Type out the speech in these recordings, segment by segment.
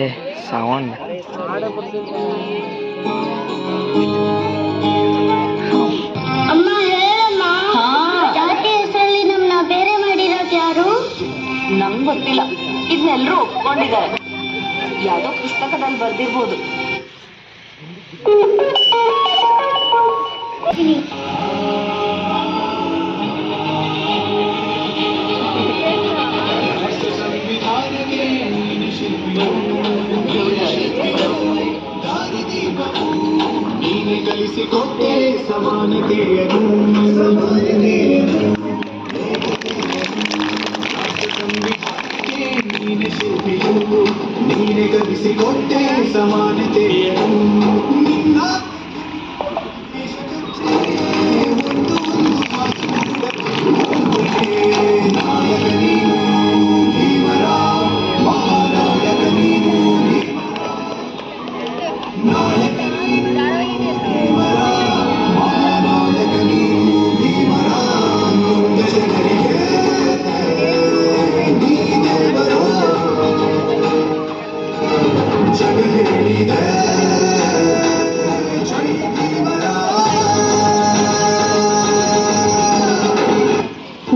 ಏ ಸಾವಣ್ಣ ಅಮ್ಮ ಹೇಳಮ್ಮ, ಜಾತಿ ಹೆಸರಲ್ಲಿ ನಮ್ಮನ್ನ ಬೇರೆ ಮಾಡಿರೋದು ಯಾರು? ನಂಗೆ ಗೊತ್ತಿಲ್ಲ, ಇದನ್ನೆಲ್ಲರೂ ಒಪ್ಕೊಂಡಿದ್ದಾರೆ. ಯಾವುದೋ ಪುಸ್ತಕದಲ್ಲಿ ಬರ್ದಿರ್ಬೋದು. ನೀನೆ ಕಲಿಸಿಕೊಟ್ಟೆ ಸಮಾನತೆಯನ್ನು, ನೀನೆ ಶಿಲ್ಪಿಯು, ನೀನೆ ಕಲಿಸಿಕೊಟ್ಟೆ ಸಮಾನತೆಯನ್ನು. ನಾಯಕ ನೀನು ಭೀಮರ, ಮಹಾನಾಯಕ ನೀನು ನಾಯಕ ಭೀಮರ, ಮಹಾನಾಯಕ ನೀನು ಭೀಮರ. ಮುಂದೆ ಜನರಿಗೆ ನೀ ದೇವರ ಜಗ ಹೇಳಿದೆ ಜೈ ಭೀಮರ.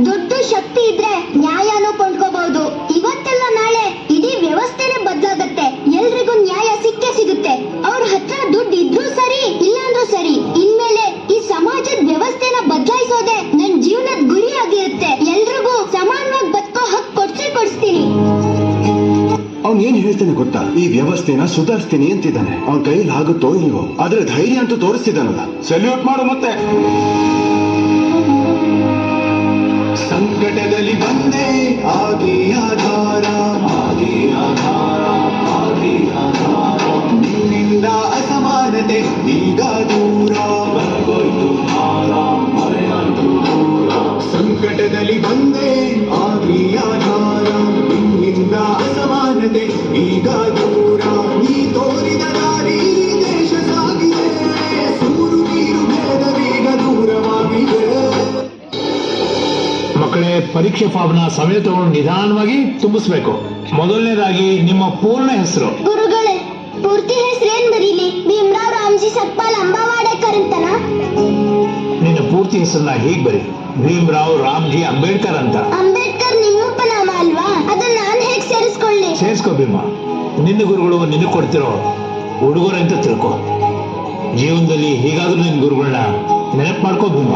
ದುಡ್ಡು ಶಕ್ತಿ ಇದ್ರೆ ನ್ಯಾಯನೂ ಕೊಂಡ್ಕೋಬಹುದು. ಇವತ್ತೆಲ್ಲ ನಾಳೆ ಇಡೀ ವ್ಯವಸ್ಥೆನೆ ಬದಲಾಗತ್ತೆ. ಎಲ್ರಿಗೂ ನ್ಯಾಯ ಸಿಕ್ಕೇ ಸಿಗುತ್ತೆ. ಅವ್ರ ಹತ್ರ ದುಡ್ಡು ಇದ್ರೂ ಸರಿ, ಇಲ್ಲಾಂದ್ರೂ ಸರಿ. ಇನ್ಮೇಲೆ ಈ ಸಮಾಜದ ವ್ಯವಸ್ಥೆನ ಬದಲಾಯಿಸೋದೆ ನನ್ ಜೀವನದ ಗುರಿ ಆಗಿರುತ್ತೆ. ಎಲ್ರಿಗೂ ಸಮಾನವಾಗಿ ಬದುಕೋ ಹಕ್ಕು ಕೊಡಿಸ್ತೀನಿ. ಅವ್ನ್ ಏನ್ ಹೇಳ್ತಾನೆ ಗೊತ್ತಾ? ಈ ವ್ಯವಸ್ಥೆನ ಸುಧಾರಿಸ್ತೀನಿ ಅಂತಿದ್ದಾನೆ. ಅವ್ನ ಕೈಯಲ್ಲಿ ಆಗುತ್ತೋ ಇಲ್ವೋ, ಆದ್ರೆ ಧೈರ್ಯ ಅಂತೂ ತೋರಿಸ್ತಿದ್ದಾನಲ್ಲ. ಸಲ್ಯೂಟ್ ಮಾಡು ಮತ್ತೆ. ಸಂಕಟದಲ್ಲಿ ಬಂದೆ ಆಗಿ ಆಧಾರ, ಆಗಿ ಆಧಾರ, ಆಗಿ ಆಧಾರ. ನಿನ್ನಿಂದ ಅಸಮಾನತೆ ಈಗ ದೂರ, ಮರೆಗೋಯ್ತು ಭಾರ, ಮರೆಯಾಯ್ತು ದೂರ. ಸಂಕಟದಲ್ಲಿ ಬಂದೆ ಆಗಿ ಆಧಾರ, ನಿನ್ನಿಂದ ಅಸಮಾನತೆ ಈಗ ದೂರ. ನೀ ತೋರಿದ ದಾರಿ ದೇಶ ಸಾಗಿದೆ, ಸೂರು ನೀರು ಭೇದವೀಗ ದೂರವಾಗಿದೆ. ಮಕ್ಕಳೇ, ಪರೀಕ್ಷೆ ಫಾರ್ಮ್ನ ಸಮಯ ತಗೊಂಡು ನಿಧಾನವಾಗಿ ತುಂಬಿಸ್ಬೇಕು. ಮೊದಲನೇದಾಗಿ ನಿಮ್ಮ ಪೂರ್ಣ ಹೆಸರು. ಗುರುಗಳೇ, ಪೂರ್ತಿ ಹೆಸರೇನ್ ಬರೀಲಿ? ಭೀಮರಾವ್ ರಾಮ್ಜಿ ಸಕ್ಪಾಲ್ ಅಂಬಾವಾಡೇಕರ್ ಅಂತನ? ನಿನ್ನ ಪೂರ್ತಿ ಹೆಸರನ್ನ ಹೀಗೆ ಬರಿ, ಭೀಮರಾವ್ ರಾಮ್ಜಿ ಅಂಬೇಡ್ಕರ್ ಅಂತ. ಅಂಬೇಡ್ಕರ್ ನಿಮ್ಮ ಉಪನಾಮ ಅಲ್ವಾ? ಅದನ್ನ ನಾನ್ ಹೇಗ್ ಸೇರಿಸ್ಕೊಳ್ಳಿ? ಸೇರಿಸ್ಕೋ ಭೀಮ. ನಿನ್ನ ಗುರುಗಳು ನಿನಗೆ ಕೊಡ್ತಿರೋ ಉಡುಗೊರೆ ಅಂತ ತಿಳ್ಕೊ. ಜೀವನದಲ್ಲಿ ಹೀಗಾದ್ರೂ ನಿನ್ನ ಗುರುಗಳನ್ನ ನೆನಪು ಮಾಡ್ಕೋ ಭೀಮ.